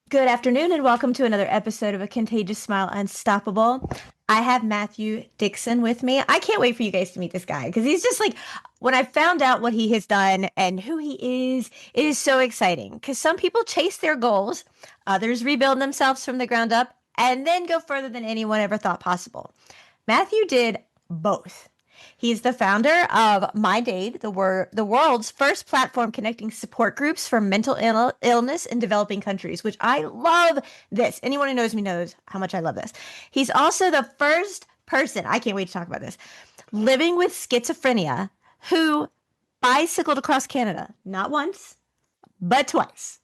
Good afternoon, and welcome to another episode of A Contagious Smile Unstoppable. I have Matthew Dixon with me. I can't wait for you guys to meet this guy because he's just like, when I found out what he has done and who he is, it is so exciting because some people chase their goals, others rebuild themselves from the ground up, and then go further than anyone ever thought possible. Matthew did both. He's the founder of MindAid, the world's first platform connecting support groups for mental illness in developing countries, which I love this. Anyone who knows me knows how much I love this. He's also the first person, I can't wait to talk about this, living with schizophrenia who bicycled across Canada, not once, but twice.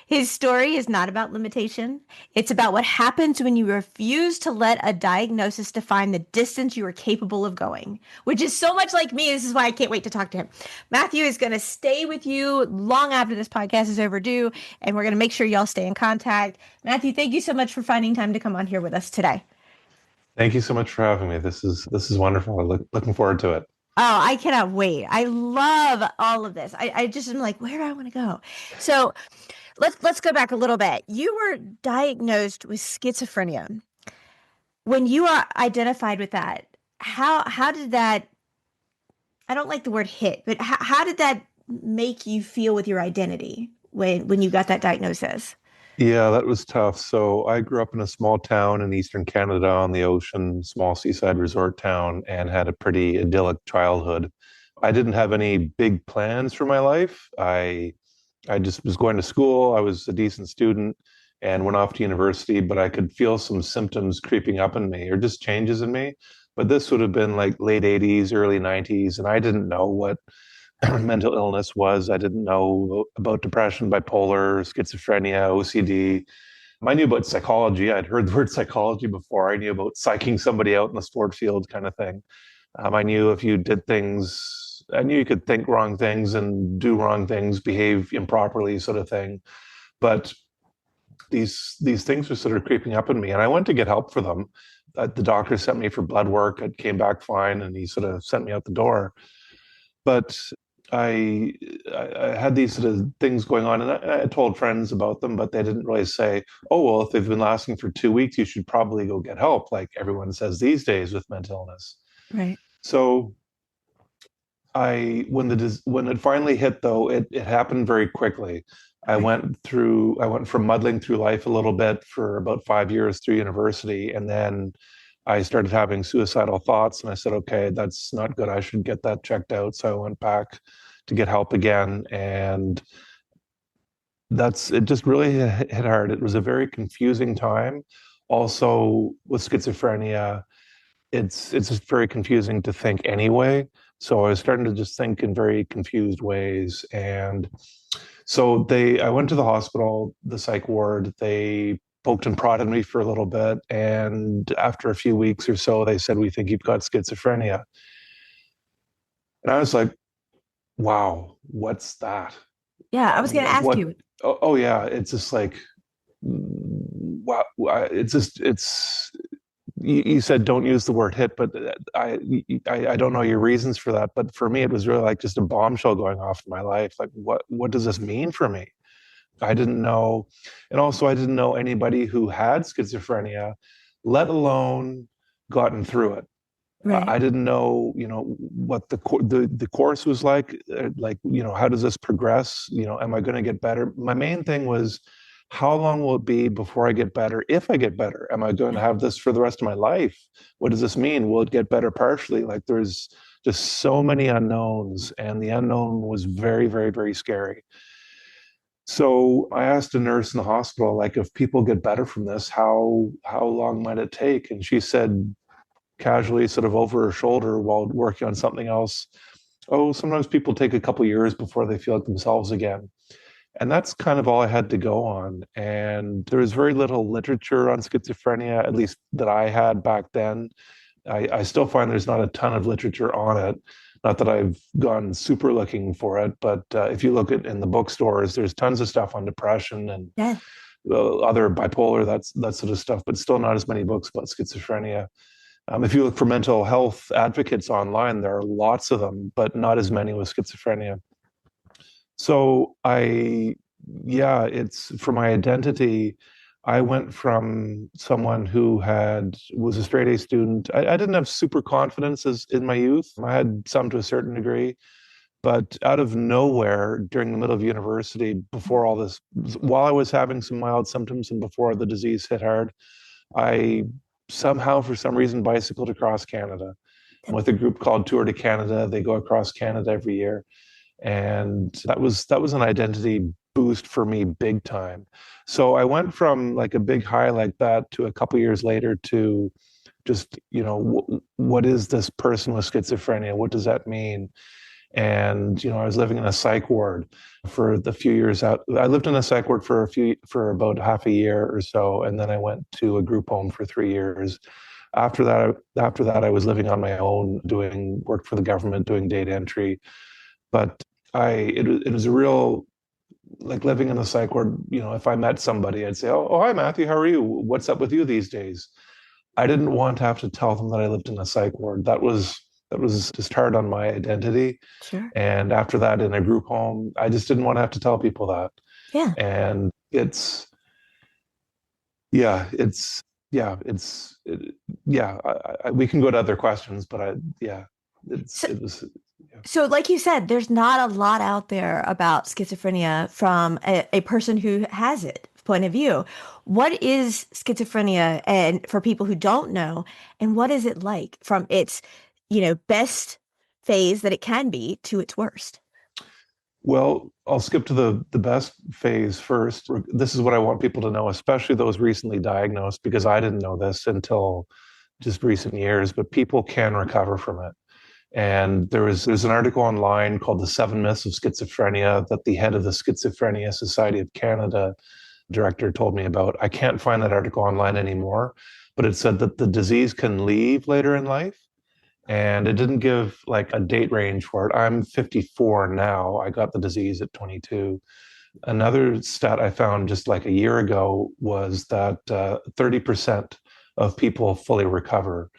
His story is not about limitation. It's about what happens when you refuse to let a diagnosis define the distance you are capable of going, which is so much like me. This is why I can't wait to talk to him. Matthew is going to stay with you long after this podcast is overdue, and we're going to make sure y'all stay in contact. Matthew, thank you so much for finding time to come on here with us today. Thank you so much for having me. This is wonderful. Looking forward to it. Oh, I cannot wait. I love all of this. I just am like, where do I want to go? So let's go back a little bit. You were diagnosed with schizophrenia. When you are identified with that, how did that, I don't like the word hit, but how did that make you feel with your identity when you got that diagnosis? Yeah, that was tough. So I grew up in a small town in eastern Canada on the ocean, small seaside resort town, and had a pretty idyllic childhood. I didn't have any big plans for my life. I just was going to school. I was a decent student and went off to university, but I could feel some symptoms creeping up in me or just changes in me. But this would have been like late 80s, early 90s, and I didn't know what mental illness was. I didn't know about depression, bipolar, schizophrenia, OCD. I knew about psychology. I'd heard the word psychology before. I knew about psyching somebody out in the sport field kind of thing. I knew if you did things, I knew you could think wrong things and do wrong things, behave improperly, sort of thing. But these things were sort of creeping up in me, and I went to get help for them. The doctor sent me for blood work. It came back fine, and he sort of sent me out the door. But I, I had these sort of things going on, and I told friends about them, but they didn't really say, "Oh, well, if they've been lasting for 2 weeks, you should probably go get help," like everyone says these days with mental illness. Right. So when it finally hit, though, it happened very quickly. Right. I went from muddling through life a little bit for about 5 years through university, and then I started having suicidal thoughts, and I said, okay, that's not good. I should get that checked out. So I went back to get help again, and that's it. Just really hit hard. It was a very confusing time. Also, with schizophrenia, it's just very confusing to think anyway. So I was starting to just think in very confused ways. And so I went to the hospital, the psych ward. They poked and prodded me for a little bit. And after a few weeks or so, they said, we think you've got schizophrenia. And I was like, wow, what's that? Yeah, I was going to ask What? you. Oh, yeah. It's just like, wow. It's just, it's, you said don't use the word hit, but I don't know your reasons for that. But for me, it was really like just a bombshell going off in my life. Like, what does this mean for me? I didn't know, and also I didn't know anybody who had schizophrenia, let alone gotten through it. Right. I didn't know, what the course was like, how does this progress? Am I going to get better? My main thing was, how long will it be before I get better? If I get better, am I going to have this for the rest of my life? What does this mean? Will it get better partially? Like, there's just so many unknowns, and the unknown was very, very, very scary. So I asked a nurse in the hospital, like, if people get better from this, how long might it take? And she said, casually, sort of over her shoulder while working on something else, oh, sometimes people take a couple years before they feel like themselves again. And that's kind of all I had to go on. And there was very little literature on schizophrenia, at least that I had back then. I still find there's not a ton of literature on it. Not that I've gone super looking for it, but if you look at in the bookstores, there's tons of stuff on depression and Yeah. other bipolar, that's that sort of stuff, but still not as many books about schizophrenia. If you look for mental health advocates online, there are lots of them, but not as many with schizophrenia. So I yeah, it's for my identity. I went from someone who was a straight A student. I didn't have super confidence as in my youth. I had some to a certain degree, but out of nowhere during the middle of university, before all this, while I was having some mild symptoms and before the disease hit hard, I somehow, for some reason, bicycled across Canada with a group called Tour de Canada. They go across Canada every year, and that was an identity boost for me big time. So I went from like a big high like that to a couple years later to just, what is this person with schizophrenia? What does that mean? And I was living in a psych ward for the few years out. I lived in a psych ward for about half a year or so, and then I went to a group home for 3 years. After that, I was living on my own, doing work for the government, doing data entry. But it was a real, like, living in the psych ward. If I met somebody, I'd say, "Oh, hi, Matthew. How are you? What's up with you these days?" I didn't want to have to tell them that I lived in a psych ward. That was just hard on my identity. Sure. And after that, in a group home, I just didn't want to have to tell people that. Yeah. And yeah, yeah. We can go to other questions, but yeah, So, it was, yeah. so like you said, there's not a lot out there about schizophrenia from a person who has it point of view. What is schizophrenia, and for people who don't know, and what is it like from its, best phase that it can be to its worst? Well, I'll skip to the best phase first. This is what I want people to know, especially those recently diagnosed, because I didn't know this until just recent years, but people can recover from it. And there's an article online called "The Seven Myths of Schizophrenia" that the head of the Schizophrenia Society of Canada director told me about. I can't find that article online anymore, but it said that the disease can leave later in life. And it didn't give like a date range for it. I'm 54 now. I got the disease at 22. Another stat I found just like a year ago was that 30% of people fully recover.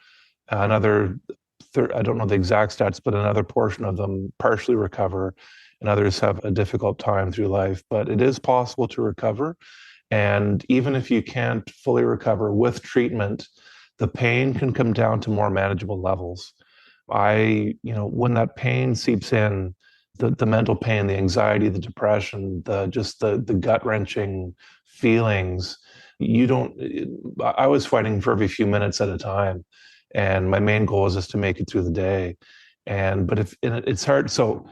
Another, I don't know the exact stats, but another portion of them partially recover, and others have a difficult time through life. But it is possible to recover. And even if you can't fully recover with treatment, the pain can come down to more manageable levels. When that pain seeps in, the mental pain, the anxiety, the depression, the gut wrenching feelings, you don't, I was fighting for every few minutes at a time. And my main goal is just to make it through the day. But it's hard. So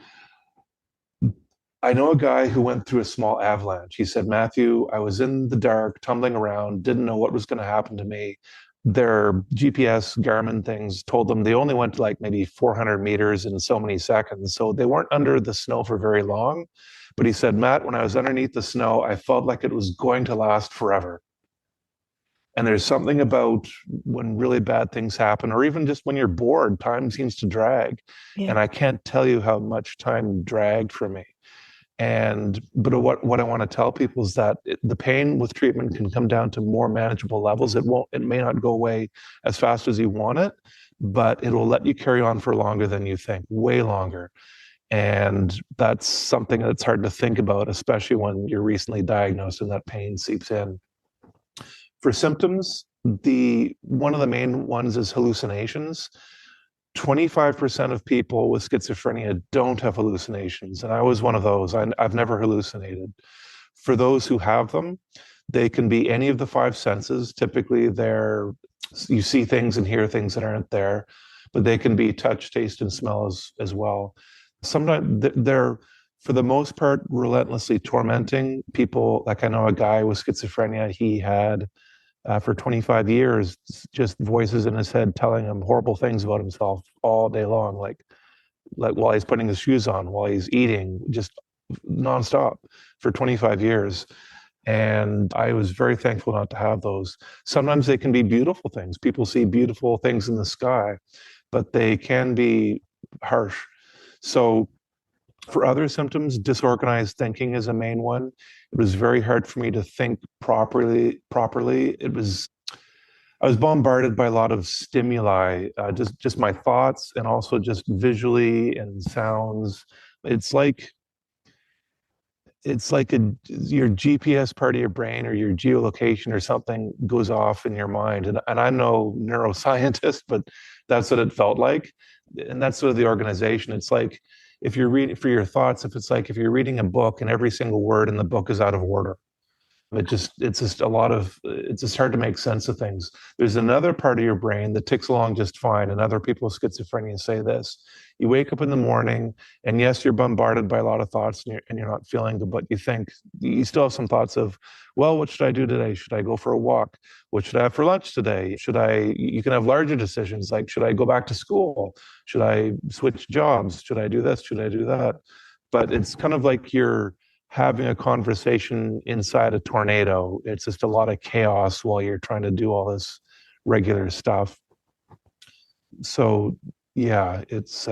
I know a guy who went through a small avalanche. He said, "Matthew, I was in the dark, tumbling around, didn't know what was going to happen to me. Their GPS Garmin things told them they only went like maybe 400 meters in so many seconds. So they weren't under the snow for very long." But he said, "Matt, when I was underneath the snow, I felt like it was going to last forever." And there's something about when really bad things happen, or even just when you're bored, time seems to drag. Yeah. And I can't tell you how much time dragged for me. But what I want to tell people is that the pain with treatment can come down to more manageable levels. It may not go away as fast as you want it, but it will let you carry on for longer than you think, way longer. And that's something that's hard to think about, especially when you're recently diagnosed and that pain seeps in. For symptoms, the one of the main ones is hallucinations. 25% of people with schizophrenia don't have hallucinations, and I was one of those. I've never hallucinated. For those who have them, they can be any of the five senses. Typically, you see things and hear things that aren't there, but they can be touch, taste, and smell as well. Sometimes they're, for the most part, relentlessly tormenting people. Like I know a guy with schizophrenia, he had for 25 years, just voices in his head telling him horrible things about himself all day long, like while he's putting his shoes on, while he's eating, just nonstop for 25 years. And I was very thankful not to have those. Sometimes they can be beautiful things. People see beautiful things in the sky, but they can be harsh. So for other symptoms, disorganized thinking is a main one. It was very hard for me to think properly. I was bombarded by a lot of stimuli, just my thoughts, and also just visually and sounds. It's like it's like your GPS part of your brain or your geolocation or something goes off in your mind. And I'm no neuroscientist, but that's what it felt like. And that's sort of the organization. It's like if you're reading for your thoughts, if it's like if you're reading a book and every single word in the book is out of order. It's just a lot of, it's just hard to make sense of things. There's another part of your brain that ticks along just fine. And other people with schizophrenia say this. You wake up in the morning, and yes, you're bombarded by a lot of thoughts, and you're not feeling good, but you think you still have some thoughts of, well, what should I do today? Should I go for a walk? What should I have for lunch today? You can have larger decisions like, should I go back to school? Should I switch jobs? Should I do this? Should I do that? But it's kind of like you're having a conversation inside a tornado. It's just a lot of chaos while you're trying to do all this regular stuff. So, yeah, it's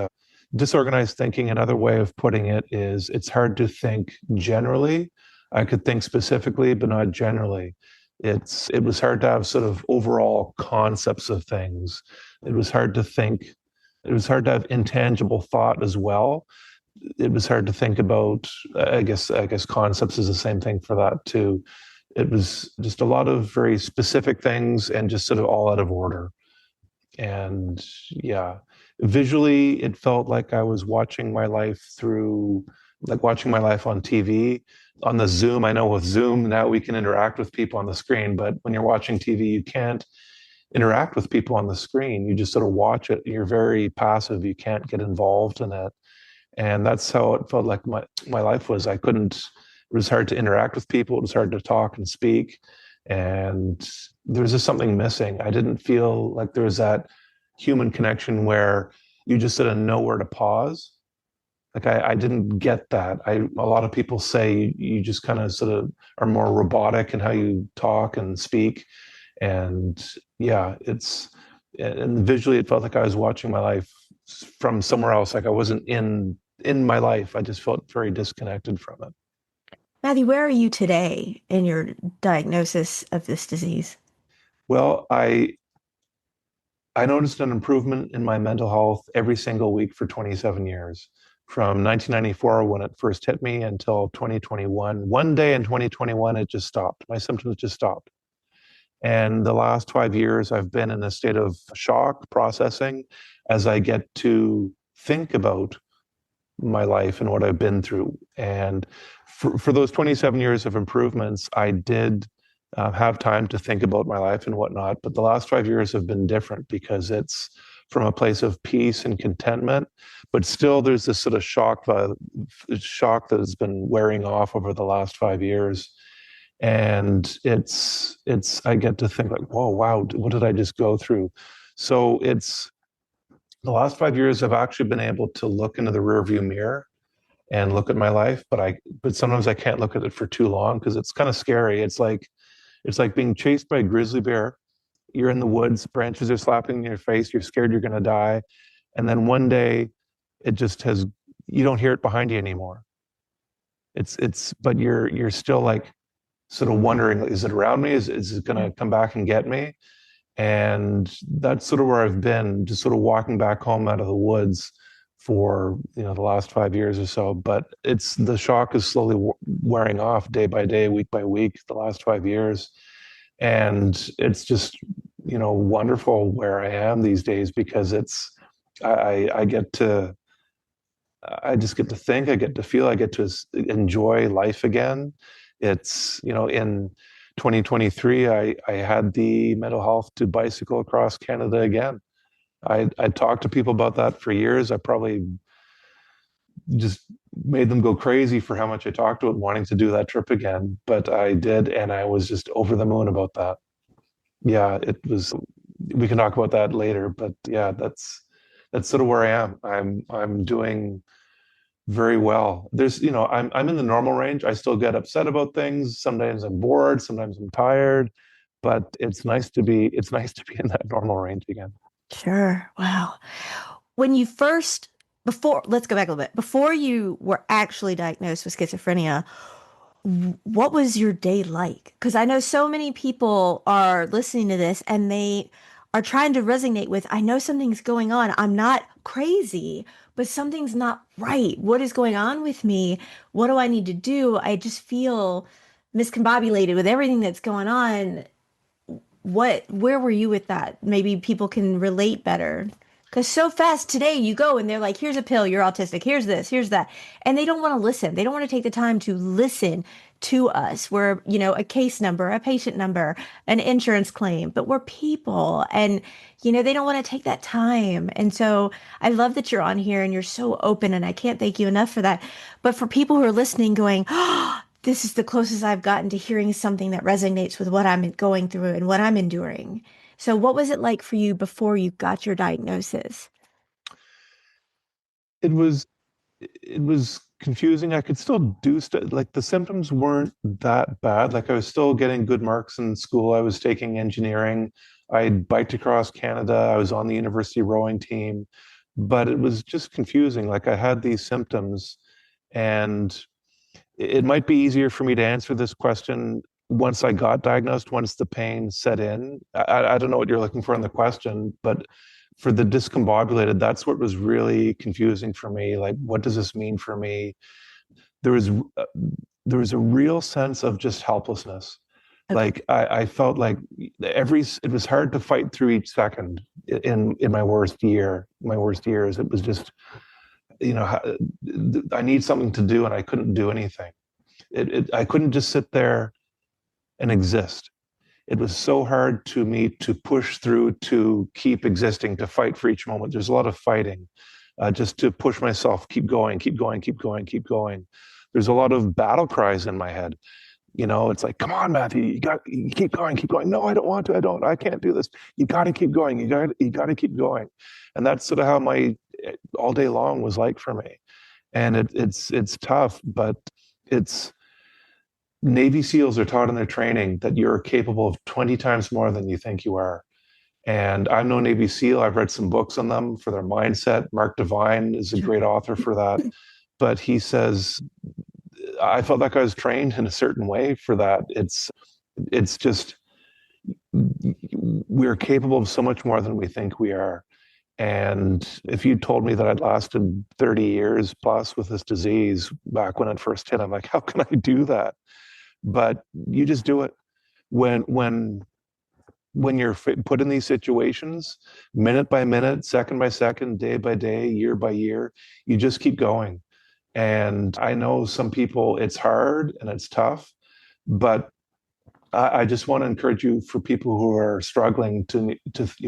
disorganized thinking. Another way of putting it is it's hard to think generally. I could think specifically, but not generally. It was hard to have sort of overall concepts of things. It was hard to think. It was hard to have intangible thought as well. It was hard to think about. I guess concepts is the same thing for that too. It was just a lot of very specific things and just sort of all out of order. And yeah, visually, it felt like I was watching my life through, like watching my life on TV. On the Zoom, I know with Zoom now we can interact with people on the screen, but when you're watching TV, you can't interact with people on the screen. You just sort of watch it. You're very passive. You can't get involved in it. And that's how it felt like my life was. I couldn't, it was hard to interact with people. It was hard to talk and speak. And there was just something missing. I didn't feel like there was that human connection where you just sort of know where to pause. Like I didn't get that. A lot of people say you just kind of sort of are more robotic in how you talk and speak. And yeah, and visually it felt like I was watching my life from somewhere else. Like I wasn't in my life. I just felt very disconnected from it. Matthew, where are you today in your diagnosis of this disease? Well, I noticed an improvement in my mental health every single week for 27 years. From 1994, when it first hit me, until 2021. One day in 2021, it just stopped. My symptoms just stopped. And the last 5 years, I've been in a state of shock processing as I get to think about my life and what I've been through. And for those 27 years of improvements, I did have time to think about my life and whatnot. But the last 5 years have been different because it's from a place of peace and contentment. But still, there's this sort of shock that has been wearing off over the last 5 years. And I get to think like, whoa, wow, what did I just go through? So it's the last 5 years I've actually been able to look into the rearview mirror and look at my life, but sometimes I can't look at it for too long because it's kind of scary. It's like being chased by a grizzly bear. You're in the woods, branches are slapping in your face, you're scared you're gonna die. And then one day it just has you don't hear it behind you anymore. But you're still like sort of wondering, is it around me? Is it gonna come back and get me? And that's sort of where I've been, just sort of walking back home out of the woods for the last 5 years or so. But it's the shock is slowly wearing off day by day, week by week, the last 5 years. And it's just wonderful where I am these days because I get to I just get to think, I get to feel, I get to enjoy life again. In 2023, I had the mental health to bicycle across Canada again. I talked to people about that for years. I probably just made them go crazy for how much I talked about wanting to do that trip again. But I did, and I was just over the moon about that. Yeah, it was. We can talk about that later, but yeah, that's sort of where I am. I'm doing very well. I'm in the normal range. I still get upset about things. Sometimes I'm bored, sometimes I'm tired, but it's nice to be in that normal range again. Sure. Wow. When you first, before, let's go back a little bit. Before you were actually diagnosed with schizophrenia, what was your day like? Because I know so many people are listening to this and they are trying to resonate with, I know something's going on. I'm not crazy, but something's not right. What is going on with me? What do I need to do? I just feel miscombobulated with everything that's going on. Where were you with that? Maybe people can relate better. Because so fast today you go and they're like, here's a pill, you're autistic, here's this, here's that. And they don't want to listen. They don't want to take the time to listen to us. We're, a case number, a patient number, an insurance claim, but we're people. And, they don't want to take that time. And so I love that you're on here and you're so open. And I can't thank you enough for that. But for people who are listening, going, oh, this is the closest I've gotten to hearing something that resonates with what I'm going through and what I'm enduring. So, what was it like for you before you got your diagnosis? It was it was confusing. I could still do stuff. Like the symptoms weren't that bad. Like I was still getting good marks in school. I was taking engineering. I biked across Canada. I was on the university rowing team, but it was just confusing. Like I had these symptoms, and it might be easier for me to answer this question once I got diagnosed, once the pain set in. I don't know what you're looking for in the question, but for the discombobulated, that's what was really confusing for me. Like, what does this mean for me? There was uh, there was a real sense of just helplessness. Okay. Like I felt like it was hard to fight through each second in my worst years. It was just, you know, I need something to do, and I couldn't do anything. I couldn't just sit there and exist. It was so hard to me to push through, to keep existing, to fight for each moment. There's a lot of fighting, just to push myself, keep going, keep going, keep going, keep going. There's a lot of battle cries in my head. It's like, come on, Matthew, you keep going, keep going. No, I don't want to. I can't do this. You got to keep going. You got to keep going. And that's sort of how my all day long was like for me. And it's tough, but it's Navy SEALs are taught in their training that you're capable of 20 times more than you think you are. And I'm no Navy SEAL. I've read some books on them for their mindset. Mark Devine is a great author for that. But he says, I felt like I was trained in a certain way for that. It's just we're capable of so much more than we think we are. And if you told me that I'd lasted 30 years plus with this disease back when it first hit, I'm like, how can I do that? But you just do it when when when you're put in these situations, minute by minute, second by second, day by day, year by year. You just keep going. And I know some people, it's hard and it's tough, but I just want to encourage you, for people who are struggling, to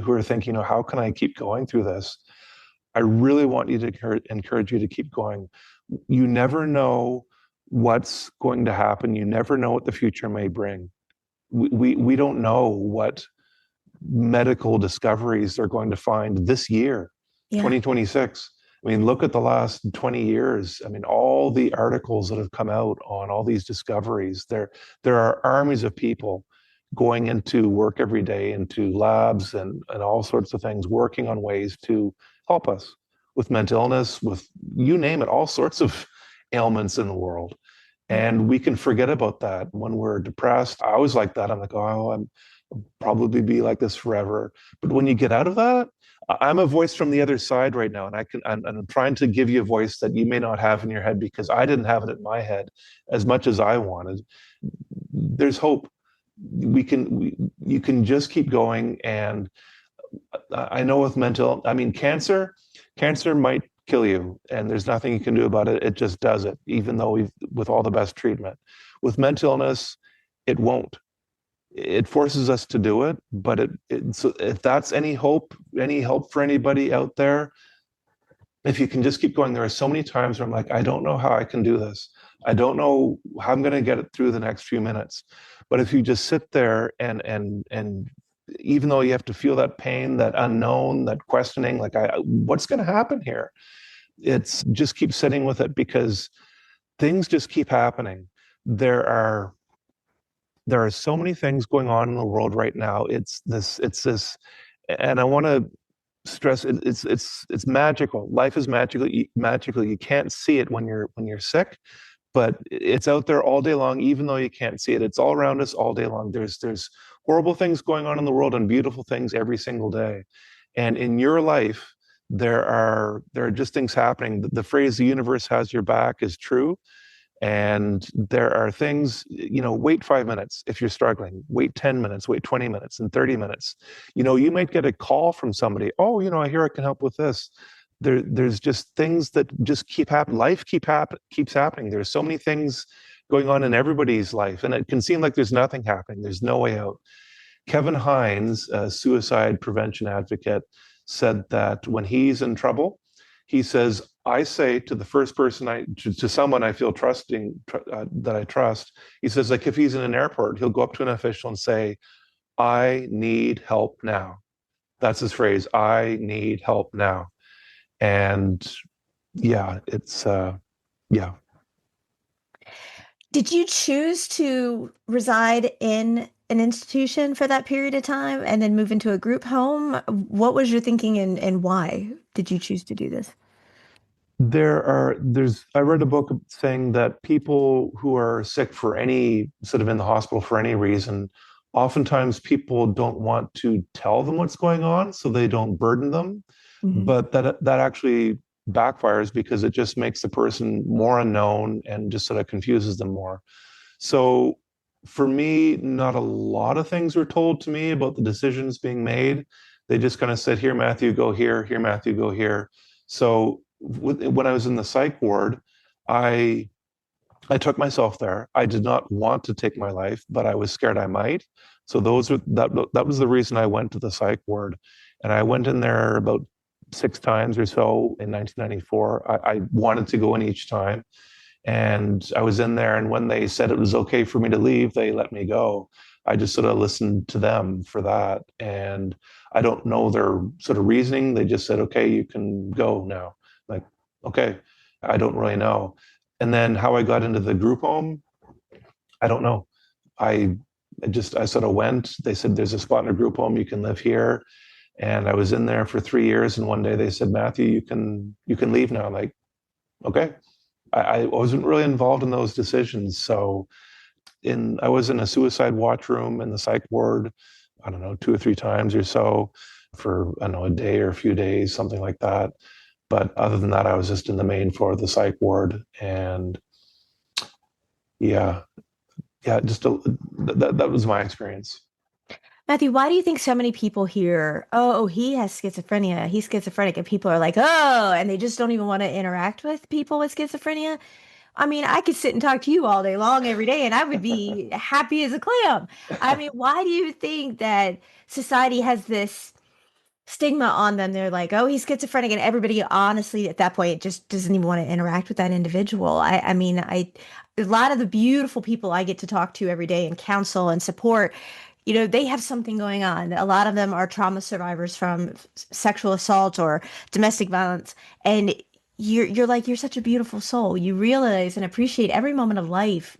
who are thinking, how can I keep going through this? I really want you to encourage you to keep going. You never know what's going to happen. You never know what the future may bring. We don't know what medical discoveries they're going to find this year, Yeah. 2026. I mean, look at the last 20 years. I mean, all the articles that have come out on all these discoveries, there are armies of people going into work every day, into labs and all sorts of things, working on ways to help us with mental illness, with you name it, all sorts of ailments in the world. And we can forget about that when we're depressed. I was like that. I'm like, oh, I'll probably be like this forever. But when you get out of that, I'm a voice from the other side right now, and I'm trying to give you a voice that you may not have in your head, because I didn't have it in my head as much as I wanted. There's hope. You can just keep going. And I know with I mean, cancer might kill you, and there's nothing you can do about it. It just does it, even though with all the best treatment. With mental illness, it won't. It forces us to do it, but so if that's any help for anybody out there, if you can just keep going. There are so many times where I'm like, I don't know how I can do this. I don't know how I'm going to get it through the next few minutes. But if you just sit there and even though you have to feel that pain, that unknown, that questioning, like, what's going to happen here? It's just keep sitting with it, because things just keep happening. There are there are so many things going on in the world right now. It's this, and I want to stress it's magical. Life is magical. You can't see it when you're sick, but it's out there all day long, even though you can't see it. It's all around us all day long. There's horrible things going on in the world and beautiful things every single day. And in your life, there are just things happening. The phrase "the universe has your back" is true, and there are things, wait 5 minutes if you're struggling, wait 10 minutes, wait 20 minutes and 30 minutes. You might get a call from somebody. Oh, I hear I can help with this. There's just things that just keep happening. Life keeps happening. There's so many things going on in everybody's life, and it can seem like there's nothing happening. There's no way out. Kevin Hines, a suicide prevention advocate, said that when he's in trouble, he says, I say to the first person to someone I feel that I trust, he says, like if he's in an airport, he'll go up to an official and say, I need help now. That's his phrase, I need help now. And yeah, it's, yeah. Did you choose to reside in an institution for that period of time and then move into a group home? What was your thinking and why did you choose to do this? I read a book saying that people who are sick for any sort of in the hospital for any reason, oftentimes people don't want to tell them what's going on, so they don't burden them. Mhm. But that actually backfires because it just makes the person more unknown and just sort of confuses them more. So for me, not a lot of things were told to me about the decisions being made. They just kind of said, here, Matthew, go here, here, Matthew, go here. So when I was in the psych ward, I I took myself there. I did not want to take my life, but I was scared I might. So that was the reason I went to the psych ward. And I went in there about 6 times or so in 1994. I wanted to go in each time. And I was in there, and when they said it was okay for me to leave, they let me go. I just sort of listened to them for that. And I don't know their sort of reasoning. They just said, okay, you can go now. Like, okay, I don't really know. And then how I got into the group home, I don't know. I I sort of went. They said, there's a spot in a group home, you can live here. And I was in there for 3 years. And one day they said, Matthew, you can leave now. I'm like, okay. I wasn't really involved in those decisions. So I was in a suicide watch room in the psych ward, I don't know, 2 or 3 times or so for, I don't know, a day or a few days, something like that. But other than that, I was just in the main floor of the psych ward. And yeah, yeah, that was my experience. Matthew, why do you think so many people hear, oh, he has schizophrenia, he's schizophrenic, and people are like, oh, and they just don't even want to interact with people with schizophrenia? I mean, I could sit and talk to you all day long every day, and I would be happy as a clam. I mean, why do you think that society has this stigma on them? They're like, oh, he's schizophrenic, and everybody honestly at that point just doesn't even want to interact with that individual. I mean, a lot of the beautiful people I get to talk to every day and counsel and support, they have something going on. A lot of them are trauma survivors from sexual assault or domestic violence. And you're like, you're such a beautiful soul. You realize and appreciate every moment of life.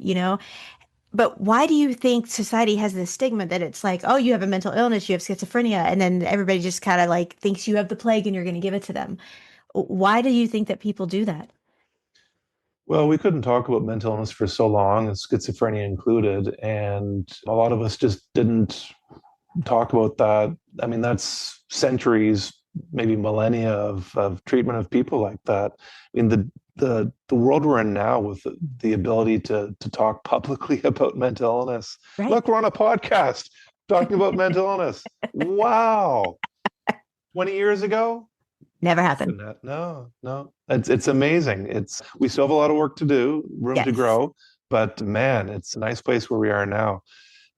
But why do you think society has this stigma that it's like, oh, you have a mental illness, you have schizophrenia, and then everybody just kind of like thinks you have the plague and you're going to give it to them? Why do you think that people do that? Well, we couldn't talk about mental illness for so long, and schizophrenia included, and a lot of us just didn't talk about that. I mean, that's centuries, maybe millennia of treatment of people like that. I mean, the world we're in now with the ability to talk publicly about mental illness. Right. Look, we're on a podcast talking about mental illness. Wow. 20 years ago? Never happened. No, no. It's amazing. We still have a lot of work to do, room to Yes. grow, but man, it's a nice place where we are now.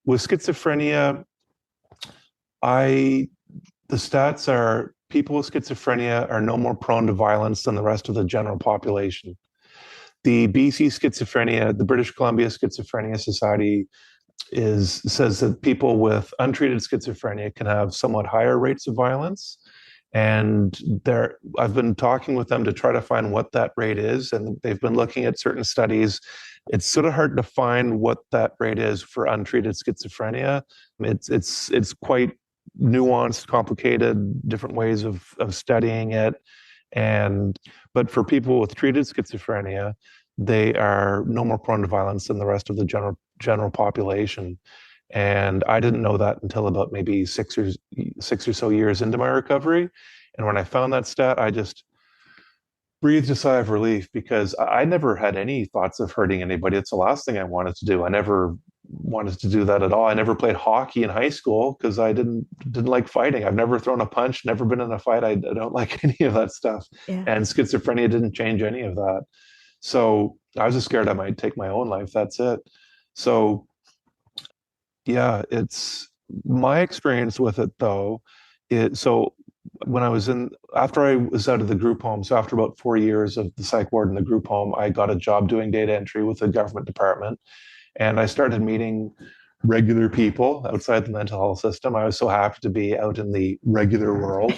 With schizophrenia, I the stats are people with schizophrenia are no more prone to violence than the rest of the general population. The BC Schizophrenia, the British Columbia Schizophrenia Society says that people with untreated schizophrenia can have somewhat higher rates of violence. And I've been talking with them to try to find what that rate is, and they've been looking at certain studies. It's sort of hard to find what that rate is for untreated schizophrenia. It's quite nuanced, complicated, different ways of studying it. But for people with treated schizophrenia, they are no more prone to violence than the rest of the general population. And I didn't know that until about maybe 6 or so years into my recovery. And when I found that stat, I just breathed a sigh of relief because I never had any thoughts of hurting anybody. It's the last thing I wanted to do. I never wanted to do that at all. I never played hockey in high school because I didn't like fighting. I've never thrown a punch, never been in a fight. I don't like any of that stuff. Yeah. And schizophrenia didn't change any of that. So I was just scared I might take my own life. That's it. So yeah, it's my experience with it though. So when I was in, after I was out of the group home, so after about 4 years of the psych ward in the group home, I got a job doing data entry with a government department. And I started meeting regular people outside the mental health system. I was so happy to be out in the regular world.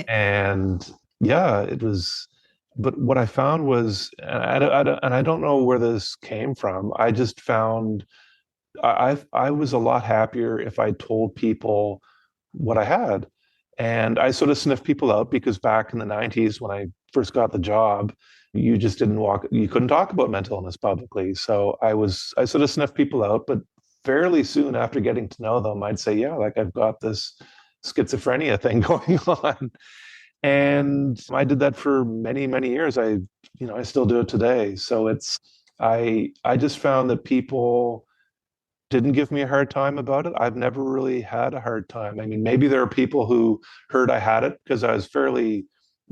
And yeah, it was, but what I found was, and I don't know where this came from. I just found I was a lot happier if I told people what I had. And I sort of sniffed people out because back in the 90s, when I first got the job, you just didn't walk, you couldn't talk about mental illness publicly. So I sort of sniffed people out, but fairly soon after getting to know them, I'd say, yeah, like I've got this schizophrenia thing going on. And I did that for many, many years. I still do it today. So I just found that people didn't give me a hard time about it. I've never really had a hard time. I mean, maybe there are people who heard I had it because I was fairly,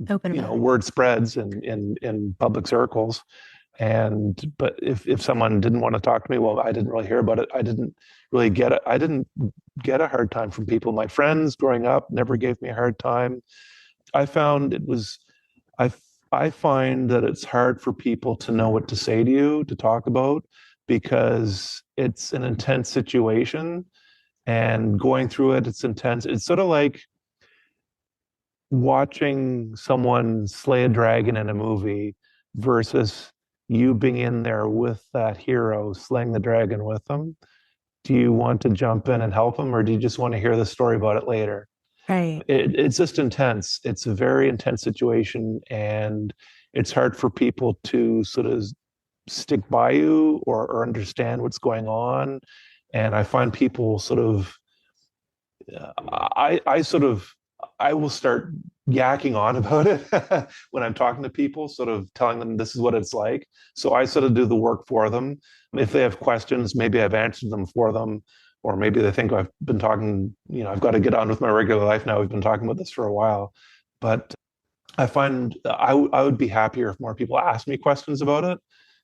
Open about it. word spreads in public circles. But if someone didn't want to talk to me, well, I didn't really hear about it. I didn't really get it. I didn't get a hard time from people. My friends growing up never gave me a hard time. I found it was I I find that it's hard for people to know what to say to you, to talk about, because it's an intense situation and going through it, it's intense. It's sort of like watching someone slay a dragon in a movie versus you being in there with that hero slaying the dragon with them. Do you want to jump in and help them, or do you just want to hear the story about it later? Right. It's just intense. It's a very intense situation, and it's hard for people to sort of stick by you or understand what's going on. And I find people sort of, I sort of, I will start yakking on about it when I'm talking to people, sort of telling them this is what it's like. So I sort of do the work for them. If they have questions, maybe I've answered them for them, or maybe they think I've been talking, I've got to get on with my regular life now. We've been talking about this for a while. But I find I would be happier if more people asked me questions about it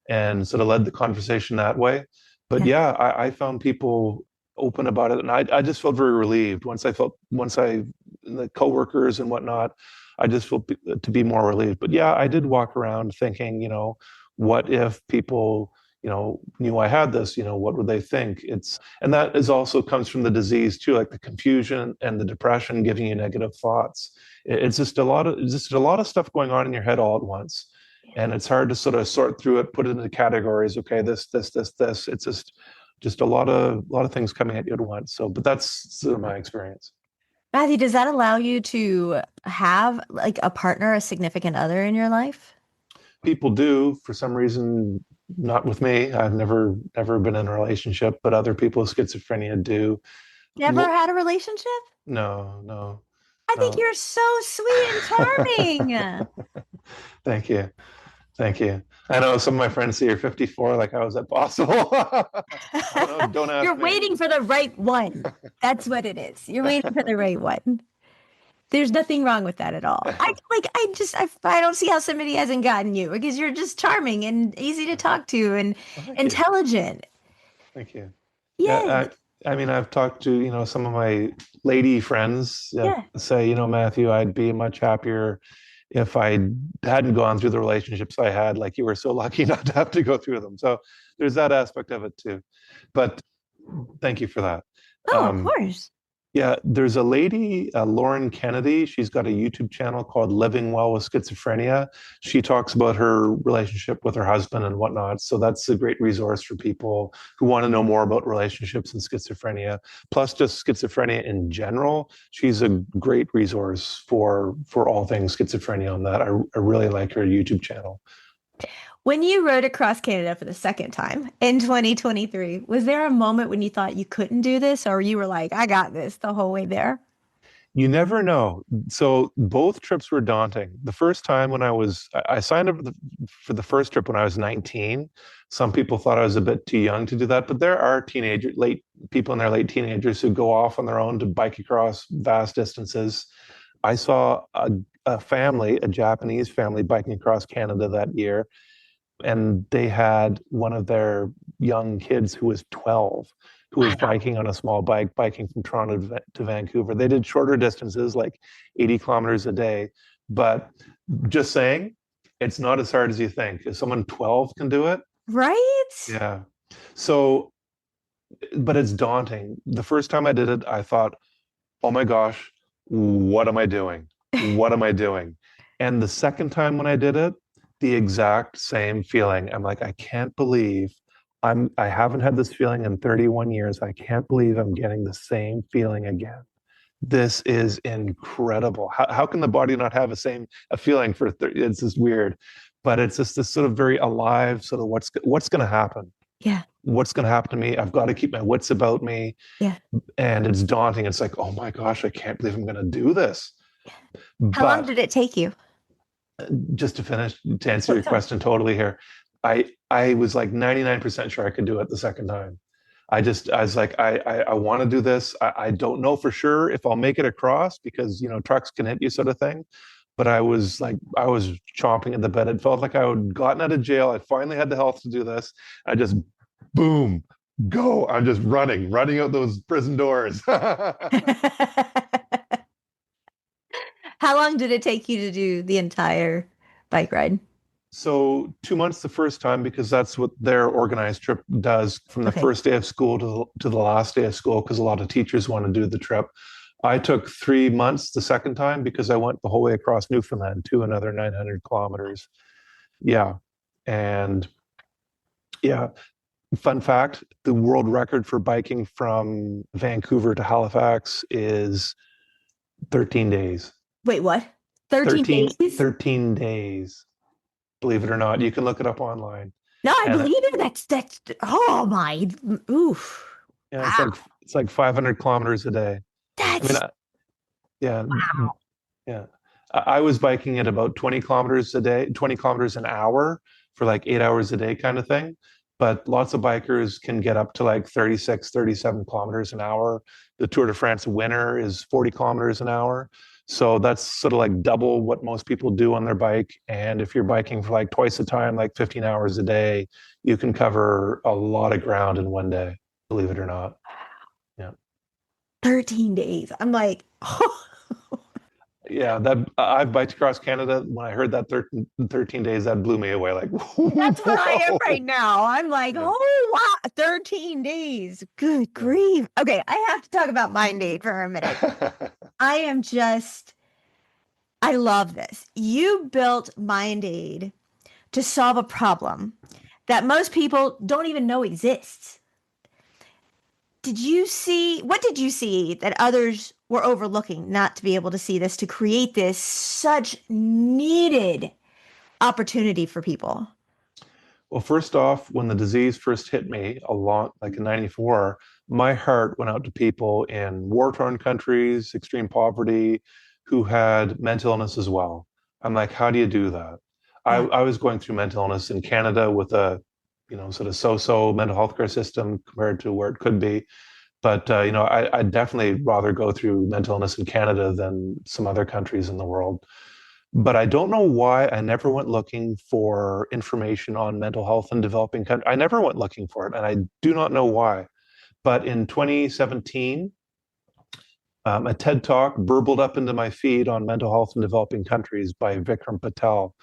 and sort of led the conversation that way. But Yeah. yeah, I found people open about it, and I just felt very relieved once I the coworkers and whatnot. I just felt to be more relieved. But yeah, I did walk around thinking, what if people knew I had this, what would they think? And that is also comes from the disease too, like the confusion and the depression giving you negative thoughts. It's just a lot of stuff going on in your head all at once. And it's hard to sort of sort through it, put it into categories. Okay, this. It's just a lot of things coming at you at once. So, but that's sort of my experience. Matthew, does that allow you to have like a partner, a significant other in your life? People do, for some reason, not with me. I've never been in a relationship, but other people with schizophrenia do. Never had a relationship? No, no, I think no. you're so sweet and charming. Thank you. Thank you. I know some of my friends say you're 54. Like, how is that possible? I don't know. Don't You're ask me. waiting for the right one. That's what it is. You're waiting for the right one. There's nothing wrong with that at all. I don't see how somebody hasn't gotten you because you're just charming and easy to talk to and Well, thank you. intelligent. Thank you. Yeah. Yeah, I mean, I've talked to, some of my lady friends that Yeah. say, Matthew, I'd be much happier if I hadn't gone through the relationships I had. Like you were so lucky not to have to go through them. So there's that aspect of it too. But thank you for that. Oh, of Um, course. Yeah, there's a lady, Lauren Kennedy. She's got a YouTube channel called Living Well with Schizophrenia. She talks about her relationship with her husband and whatnot. So that's a great resource for people who want to know more about relationships and schizophrenia, plus just schizophrenia in general. She's a great resource for all things schizophrenia on that. I really like her YouTube channel. When you rode across Canada for the second time in 2023, was there a moment when you thought you couldn't do this or you were like, I got this the whole way there? You never know. So both trips were daunting. The first time when I signed up for the first trip when I was 19. Some people thought I was a bit too young to do that, but there are late people in their late teenagers who go off on their own to bike across vast distances. I saw a family, a Japanese family, biking across Canada that year, and they had one of their young kids who was 12 who was Wow. biking on a small bike, biking from Toronto to Vancouver. They did shorter distances, like 80 kilometers a day. But just saying, it's not as hard as you think. If someone 12 can do it, Right? yeah. So, but it's daunting. The first time I did it, I thought, oh my gosh, what am I doing? What am I doing? And the second time when I did it, the exact same feeling. I'm like, I can't believe I haven't had this feeling in 31 years. I can't believe I'm getting the same feeling again. This is incredible. How can the body not have a feeling for 30, it's just weird. But it's just this sort of very alive sort of what's going to happen? Yeah. What's going to happen to me? I've got to keep my wits about me, Yeah. and it's daunting. It's like, oh my gosh, I can't believe I'm going to do this. How long But did it take you? just to finish, to answer Oh, your sorry. question totally here, I was like 99% sure I could do it the second time. I was like, I want to do this. I don't know for sure if I'll make it across because, trucks can hit you sort of thing. But I was chomping at the bit. It felt like I had gotten out of jail. I finally had the health to do this. I just, boom, go. I'm just running out those prison doors. How long did it take you to do the entire bike ride? So 2 months the first time because that's what their organized trip does from the Okay. first day of school to the last day of school because a lot of teachers want to do the trip. I took 3 months the second time because I went the whole way across Newfoundland to another 900 kilometers. Yeah. And yeah, fun fact, the world record for biking from Vancouver to Halifax is 13 days. Wait, what? 13 13, days? 13 days, believe it or not. You can look it up online. No, I And believe it. That's oh my oof. yeah, Wow. it's like 500 kilometers a day. I mean, That's yeah, wow. yeah. I was biking at about 20 kilometers a day, 20 kilometers an hour for like 8 hours a day kind of thing. But lots of bikers can get up to like 36, 37 kilometers an hour. The Tour de France winner is 40 kilometers an hour. So that's sort of like double what most people do on their bike. And if you're biking for like twice the time, like 15 hours a day, you can cover a lot of ground in one day, believe it or not. Yeah. 13 days. I'm like, oh, Yeah, that I've biked across Canada. When I heard that 13 days, that blew me away. Like, that's where I am right whoa. now. I'm like, Yeah. oh wow, 13 days. Good Yeah. grief. Okay, I have to talk about MindAid for a minute. I am just, I love this. You built MindAid to solve a problem that most people don't even know exists. What did you see that others were overlooking not to be able to see this to create this such needed opportunity for people? Well, first off, when the disease first hit me, a lot like in '94, my heart went out to people in war-torn countries, extreme poverty, who had mental illness as well. I'm like, how do you do that? Yeah. I was going through mental illness in Canada with a, sort of so-so mental health care system compared to where it could be. But I'd definitely rather go through mental illness in Canada than some other countries in the world. But I don't know why I never went looking for information on mental health in developing countries. I never went looking for it, and I do not know why. But in 2017, a TED Talk burbled up into my feed on mental health in developing countries by Vikram Patel.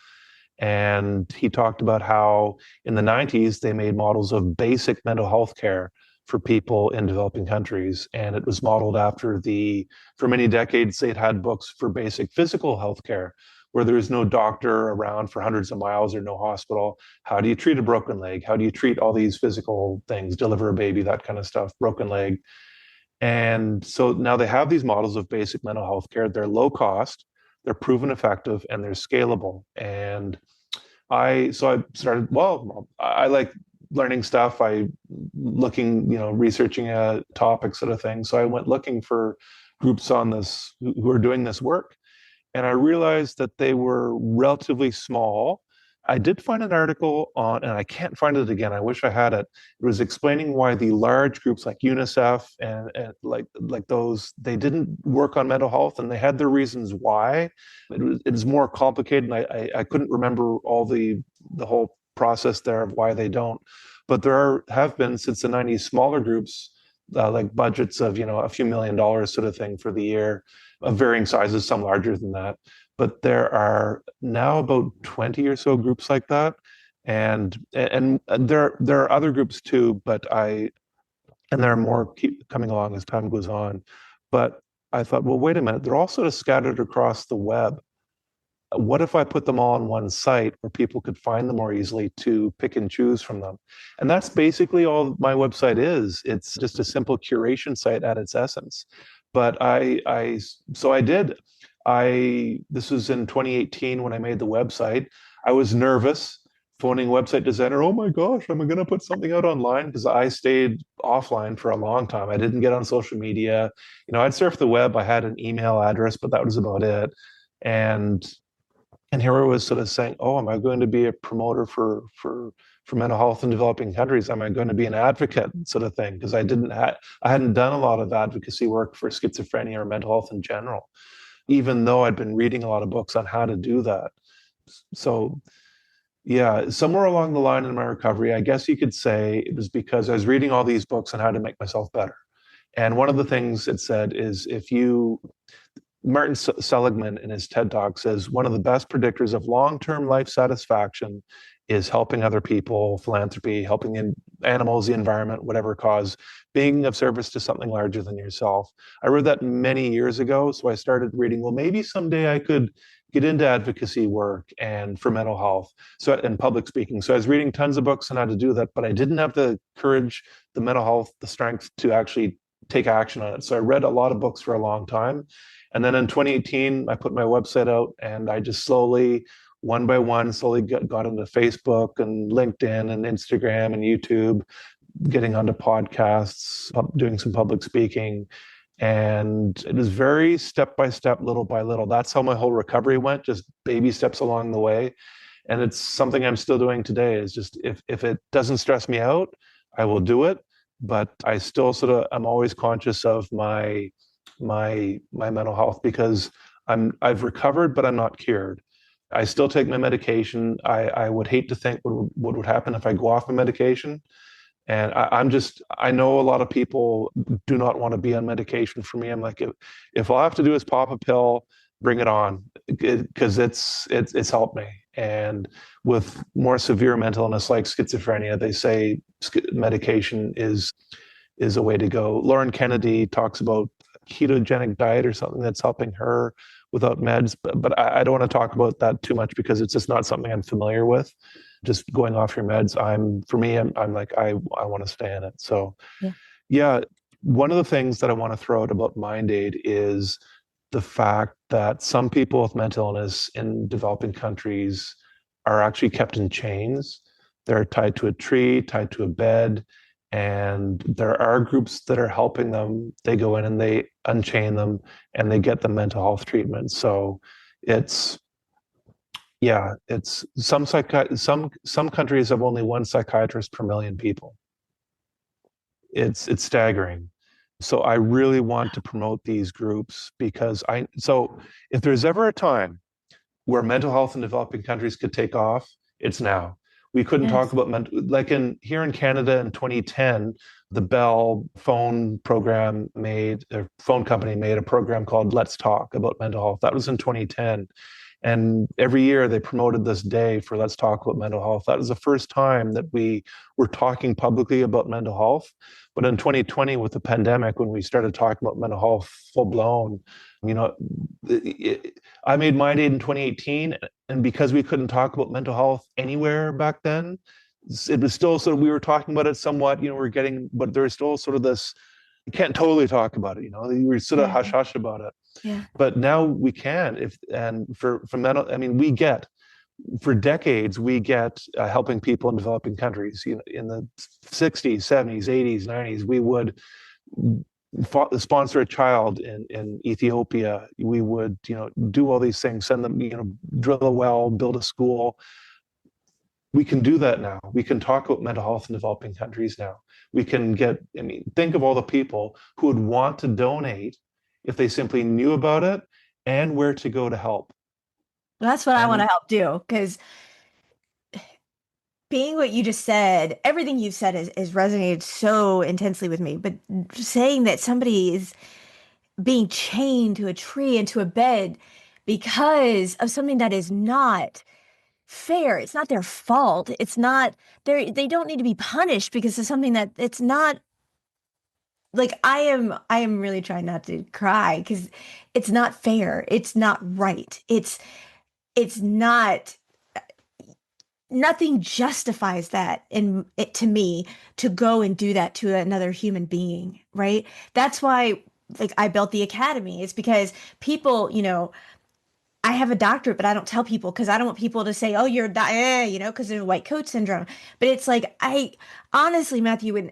And he talked about how in the 90s, they made models of basic mental health care for people in developing countries. And it was modeled after for many decades, they'd had books for basic physical health care, where there is no doctor around for hundreds of miles or no hospital. How do you treat a broken leg? How do you treat all these physical things, deliver a baby, that kind of stuff, broken leg? And so now they have these models of basic mental health care. They're low cost, they're proven effective, and they're scalable. And I started, well, I like learning stuff. I looking, researching a topic sort of thing. So I went looking for groups on this who are doing this work, and I realized that they were relatively small. I did find an article on, and I can't find it again. I wish I had it. It was explaining why the large groups like UNICEF and like those, they didn't work on mental health, and they had their reasons why. It was more complicated, and I couldn't remember all the whole process there of why they don't. But have been since the 90s smaller groups, like budgets of a few $1 million sort of thing for the year, of varying sizes, some larger than that. But there are now about 20 or so groups like that, and there are other groups too, and there are more keep coming along as time goes on. But I thought, well, wait a minute, they're all sort of scattered across the web. What if I put them all on one site where people could find them more easily to pick and choose from them? And that's basically all my website is. It's just a simple curation site at its essence. But so I did. This was in 2018 when I made the website. I was nervous phoning website designer. Oh my gosh, am I going to put something out online? Because I stayed offline for a long time. I didn't get on social media. I'd surf the web. I had an email address, but that was about it. And here I was sort of saying, oh, am I going to be a promoter for mental health in developing countries? Am I going to be an advocate sort of thing? Because I hadn't done a lot of advocacy work for schizophrenia or mental health in general, even though I'd been reading a lot of books on how to do that. So yeah, somewhere along the line in my recovery, I guess you could say it was because I was reading all these books on how to make myself better. And one of the things it said is Martin Seligman in his TED Talk says one of the best predictors of long-term life satisfaction is helping other people, philanthropy, helping animals, the environment, whatever cause, being of service to something larger than yourself. I read that many years ago, so I started reading, well, maybe someday I could get into advocacy work and for mental health, and public speaking. So I was reading tons of books on how to do that, but I didn't have the courage, the mental health, the strength to actually take action on it. So I read a lot of books for a long time. And then in 2018, I put my website out, and I just slowly, one by one, got into Facebook and LinkedIn and Instagram and YouTube, getting onto podcasts, doing some public speaking. And it was very step by step, little by little. That's how my whole recovery went, just baby steps along the way. And it's something I'm still doing today, is just if it doesn't stress me out, I will do it. But I still I'm always conscious of my mental health, because I've recovered, but I'm not cured. I still take my medication. I would hate to think what would happen if I go off my medication. And I know a lot of people do not want to be on medication. For me, I'm like, if all I have to do is pop a pill, bring it on, because it's helped me. And with more severe mental illness like schizophrenia, they say medication is a way to go. Lauren Kennedy talks about ketogenic diet or something that's helping her without meds, but I don't want to talk about that too much because it's just not something I'm familiar with. Just going off your meds, I'm like, I want to stay in it. So yeah, one of the things that I want to throw out about MindAid is the fact that some people with mental illness in developing countries are actually kept in chains. They're tied to a tree, tied to a bed, and there are groups that are helping them. They go in and they unchain them and they get the mental health treatment. So it's some countries have only one psychiatrist per million people. It's staggering. So I really want to promote these groups, because so if there's ever a time where mental health in developing countries could take off, it's now. We couldn't talk about here in Canada in 2010, the Bell phone company made a program called Let's Talk about mental health. That was in 2010. And every year they promoted this day for Let's Talk about mental health. That was the first time that we were talking publicly about mental health. But in 2020, with the pandemic, when we started talking about mental health full blown, I made MindAid in 2018. And because we couldn't talk about mental health anywhere back then, it was still sort of, we were talking about it somewhat, but there's still sort of this, you can't totally talk about it, you were sort of hush hush about it. Yeah. But now we can, for mental, I mean, we get for decades, we get helping people in developing countries. You know, in the 60s, 70s, 80s, 90s, we would sponsor a child in Ethiopia. We would, do all these things, send them, drill a well, build a school. We can do that now. We can talk about mental health in developing countries now. We can get, I mean, think of all the people who would want to donate if they simply knew about it and where to go to help. That's what I want to And help do because being what you just said, everything you've said is resonated so intensely with me. But saying that somebody is being chained to a tree and to a bed because of something that is not fair. It's not their fault. It's not they don't need to be punished because of something that it's not like I am really trying not to cry because it's not fair. It's not right. It's not nothing justifies that in it to me to go and do that to another human being, right? That's why like I built the academy. It's because people, I have a doctorate, but I don't tell people because I don't want people to say, "Oh, you're that," because there's white coat syndrome. But it's like I honestly, Matthew, when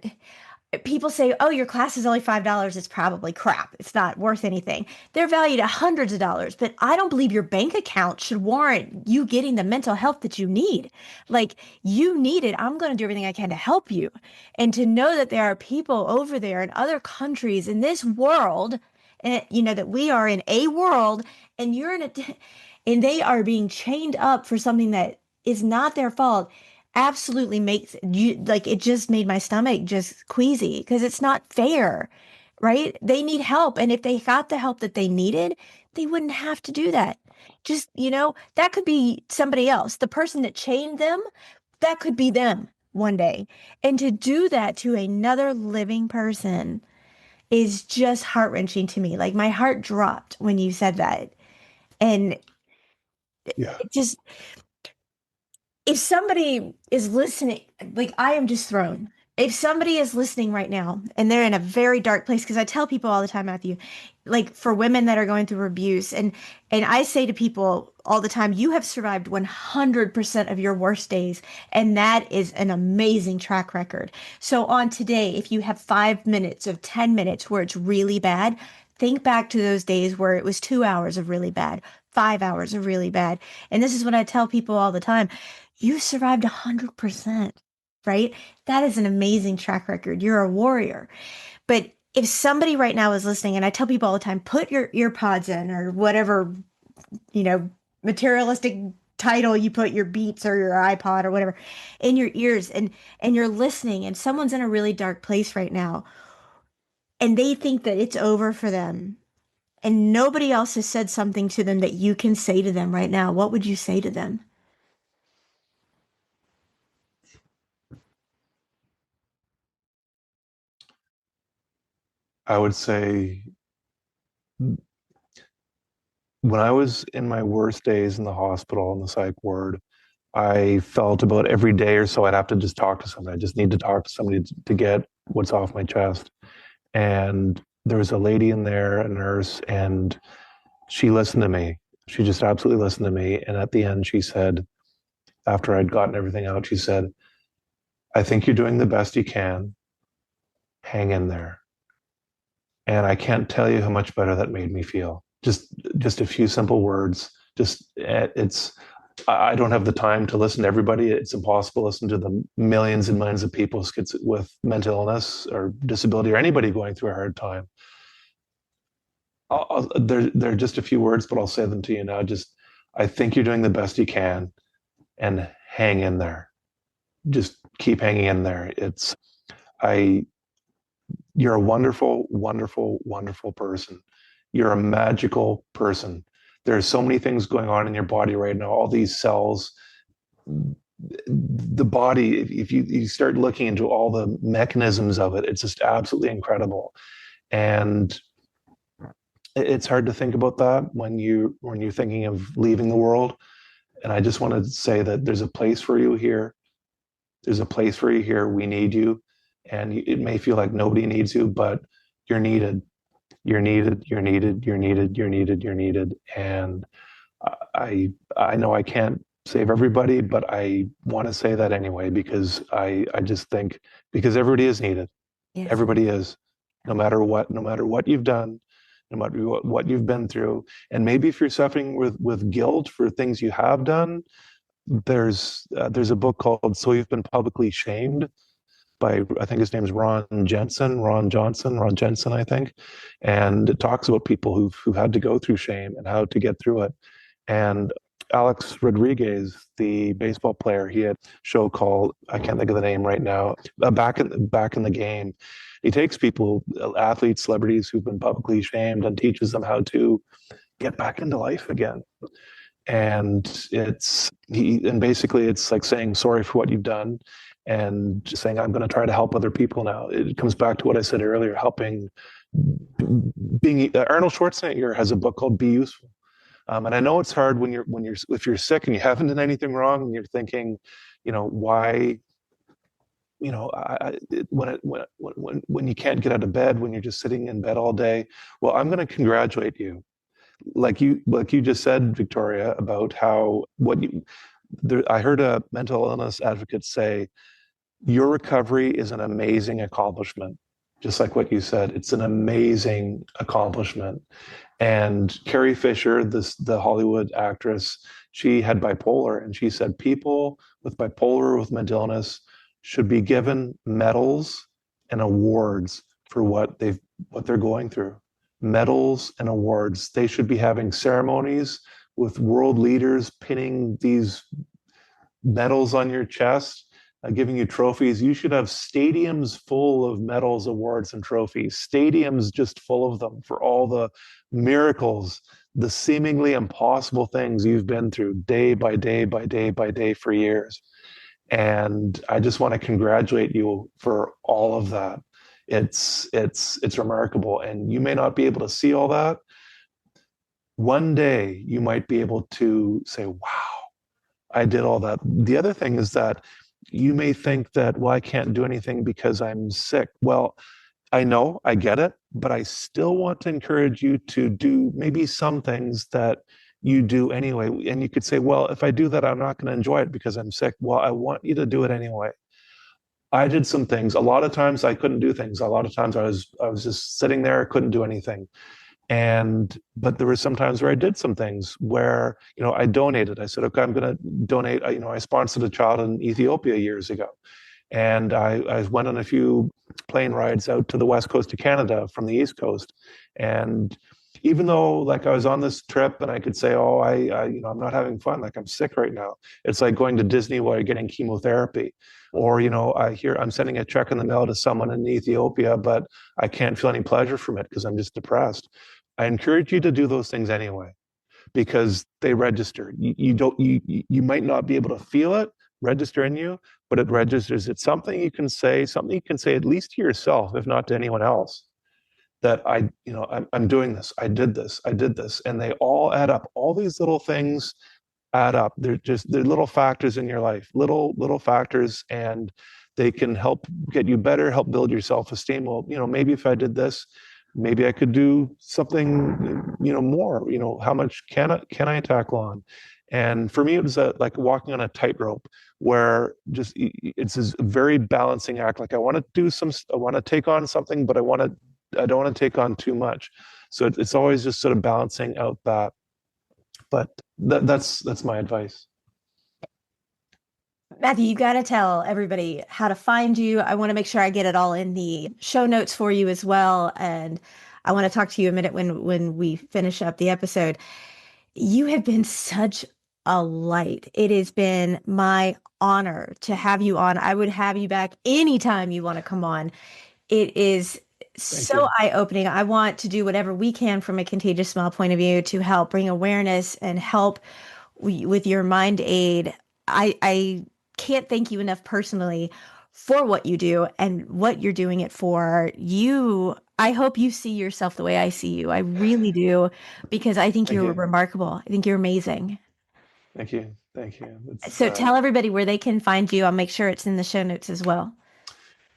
people say, "Oh, your class is only $5," it's probably crap. It's not worth anything. They're valued at hundreds of dollars, but I don't believe your bank account should warrant you getting the mental health that you need. Like you need it. I'm going to do everything I can to help you. And to know that there are people over there in other countries in this world, and that we are in a world and you're in a and they are being chained up for something that is not their fault absolutely makes you like it just made my stomach just queasy because it's not fair, right? They need help. And if they got the help that they needed, they wouldn't have to do that. Just, that could be somebody else. The person that chained them, that could be them one day. And to do that to another living person is just heart-wrenching to me. Like my heart dropped when you said that. And yeah, it just if somebody is listening, like I am just thrown. If somebody is listening right now and they're in a very dark place, because I tell people all the time, Matthew, like for women that are going through abuse, and I say to people all the time, you have survived 100% of your worst days, and that is an amazing track record. So on today, if you have 5 minutes of 10 minutes where it's really bad, think back to those days where it was 2 hours of really bad, 5 hours of really bad. And this is what I tell people all the time. You survived 100%, right? That is an amazing track record. You're a warrior. But if somebody right now is listening, and I tell people all the time, put your ear pods in or whatever, you know, materialistic title you put your Beats or your iPod or whatever in your ears and you're listening and someone's in a really dark place right now and they think that it's over for them and nobody else has said something to them that you can say to them right now, what would you say to them? I would say when I was in my worst days in the hospital in the psych ward, I felt about every day or so I'd have to just talk to somebody. I just need to talk to somebody to get what's off my chest. And there was a lady in there, a nurse, and she listened to me. She just absolutely listened to me. And at the end, she said, after I'd gotten everything out, she said, I think you're doing the best you can. Hang in there. And I can't tell you how much better that made me feel. Just a few simple words. Just it's I don't have the time to listen to everybody. It's impossible to listen to the millions and millions of people with mental illness or disability or anybody going through a hard time. They're just a few words, but I'll say them to you now. Just, I think you're doing the best you can, and hang in there. Just keep hanging in there. I, you're a wonderful, wonderful, wonderful person. You're a magical person. There's so many things going on in your body right now. All these cells, the body. If you start looking into all the mechanisms of it, it's just absolutely incredible. And it's hard to think about that when you're thinking of leaving the world. And I just want to say that there's a place for you here. There's a place for you here. We need you. And it may feel like nobody needs you, but you're needed. You're needed. You're needed. You're needed. You're needed. You're needed. And I know I can't save everybody, but I want to say that anyway because I just think because everybody is needed. Yes. Everybody is, no matter what you've done, no matter what you've been through. And maybe if you're suffering with guilt for things you have done, there's a book called So You've Been Publicly Shamed by, I think his name's Ron Jensen, I think. And it talks about people who've had to go through shame and how to get through it. And Alex Rodriguez, the baseball player, he had a show called, I can't think of the name right now, back in the game. He takes people, athletes, celebrities who've been publicly shamed, and teaches them how to get back into life again. And basically it's like saying sorry for what you've done and saying I'm going to try to help other people now. It comes back to what I said earlier, helping. Being Arnold Schwarzenegger has a book called Be Useful. And I know it's hard if you're sick and you haven't done anything wrong and you're thinking, why, when you can't get out of bed, when you're just sitting in bed all day. Well, I'm going to congratulate you, like you just said, Victoria, about how I heard a mental illness advocate say, your recovery is an amazing accomplishment. Just like what you said, it's an amazing accomplishment. And Carrie Fisher, the Hollywood actress, she had bipolar, and she said people with bipolar, with mental illness, should be given medals and awards for what they're going through. Medals and awards. They should be having ceremonies with world leaders pinning these medals on your chest, giving you trophies. You should have stadiums full of medals, awards, and trophies. Stadiums just full of them for all the miracles, the seemingly impossible things you've been through day by day by day by day for years. And I just want to congratulate you for all of that. It's remarkable, and you may not be able to see all that. One day you might be able to say, wow, I did all that. The other thing is that you may think that, well, I can't do anything because I'm sick. Well, I know, I get it, but I still want to encourage you to do maybe some things that you do anyway. And you could say, well, if I do that, I'm not going to enjoy it because I'm sick. Well, I want you to do it anyway. I did some things. A lot of times I couldn't do things. A lot of times I was just sitting there, couldn't do anything. But there were some times where I did some things where, I donated. I said, okay, I'm going to donate. I sponsored a child in Ethiopia years ago. And I went on a few plane rides out to the west coast of Canada from the east coast. And even though like I was on this trip and I could say, oh, I'm not having fun, like I'm sick right now. It's like going to Disney while you're getting chemotherapy. Or, I'm sending a check in the mail to someone in Ethiopia, but I can't feel any pleasure from it because I'm just depressed. I encourage you to do those things anyway, because they register. You might not be able to feel it register in you, but it registers. It's something you can say at least to yourself, if not to anyone else, that I'm doing this. I did this. And they all add up. All these little things add up. They're little factors in your life, little factors, and they can help get you better, help build your self-esteem. Well, maybe if I did this, maybe I could do something, more. How much can I tackle on? And for me, it was like walking on a tightrope, where it's this very balancing act. Like I want to take on something, but I don't want to take on too much. So it's always just sort of balancing out that. But that's my advice. Matthew, you got to tell everybody how to find you. I want to make sure I get it all in the show notes for you as well. And I want to talk to you a minute when we finish up the episode. You have been such a light. It has been my honor to have you on. I would have you back anytime you want to come on. It is so eye-opening. I want to do whatever we can from a Contagious Smile point of view to help bring awareness and help with your MindAid. I can't thank you enough personally for what you do and what you're doing it for. I hope you see yourself the way I see you. I really do, because I think you're remarkable. I think you're amazing. Thank you. So tell everybody where they can find you. I'll make sure it's in the show notes as well.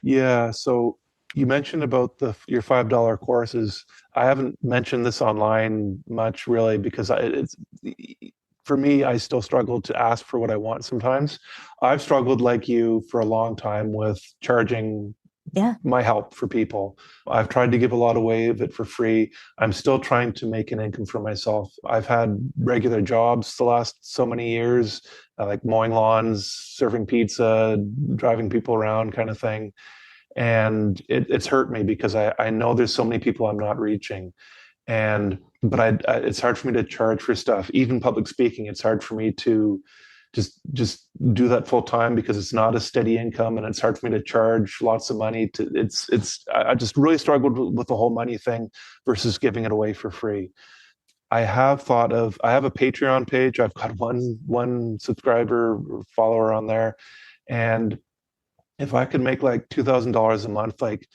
Yeah. So you mentioned about your $5 courses. I haven't mentioned this online much, really, because it's for me, I still struggle to ask for what I want sometimes. I've struggled like you for a long time with charging Yeah. my help for people. I've tried to give a lot away of it for free. I'm still trying to make an income for myself. I've had regular jobs the last so many years, like mowing lawns, serving pizza, driving people around kind of thing. And it's hurt me because I know there's so many people I'm not reaching. And but it's hard for me to charge for stuff. Even public speaking, it's hard for me to just do that full time because it's not a steady income, and it's hard for me to charge lots of money to it's I just really struggled with the whole money thing versus giving it away for free. I have a Patreon page. I've got one subscriber or follower on there, and if I could make like $2,000 a month, like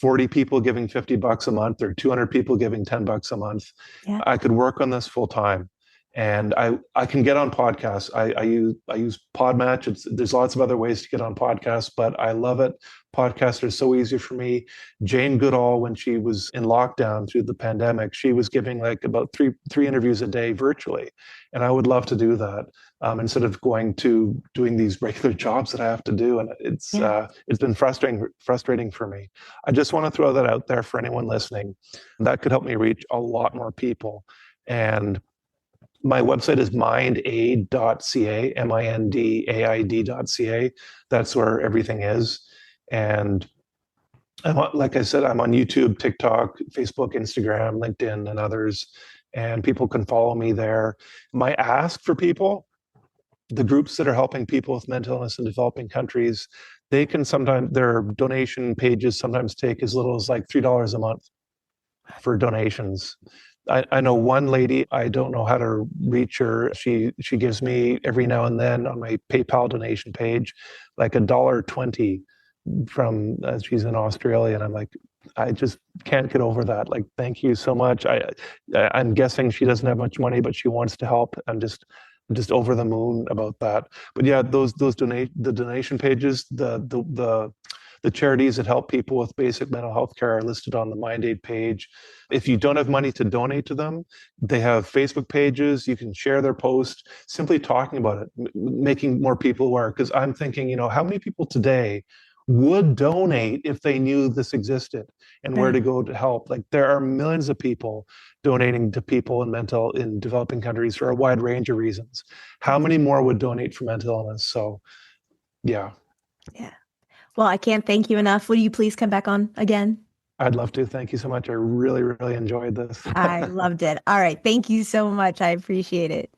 40 people giving $50 a month or 200 people giving $10 a month, Yeah. I could work on this full time. And I can get on podcasts. I use Podmatch. There's lots of other ways to get on podcasts, but I love it. Podcasts are so easy for me. Jane Goodall, when she was in lockdown through the pandemic, she was giving like about three interviews a day virtually, and I would love to do that instead of going to doing these regular jobs that I have to do. And Yeah. it's been frustrating for me. I just want to throw that out there for anyone listening. That could help me reach a lot more people. And my website is mindaid.ca, mindaid.ca. That's where everything is. And like I said, I'm on YouTube, TikTok, Facebook, Instagram, LinkedIn, and others. And people can follow me there. My ask for people, the groups that are helping people with mental illness in developing countries, they can sometimes, their donation pages sometimes take as little as like $3 a month for donations. I know one lady, I don't know how to reach her. She gives me every now and then on my PayPal donation page like $1.20 from she's in Australia, and I'm like, I just can't get over that. Like, thank you so much. I'm guessing she doesn't have much money, but she wants to help. I'm just over the moon about that. But yeah, those donation pages, the charities that help people with basic mental health care are listed on the MindAid page. If you don't have money to donate to them, they have Facebook pages. You can share their post, simply talking about it, making more people aware. Because I'm thinking, how many people today would donate if they knew this existed and where Right. to go to help? Like there are millions of people donating to people in developing countries for a wide range of reasons. How many more would donate for mental illness? So yeah, Yeah. Well, I can't thank you enough. Will you please come back on again? I'd love to. Thank you so much. I really, really enjoyed this. I loved it. All right. Thank you so much. I appreciate it.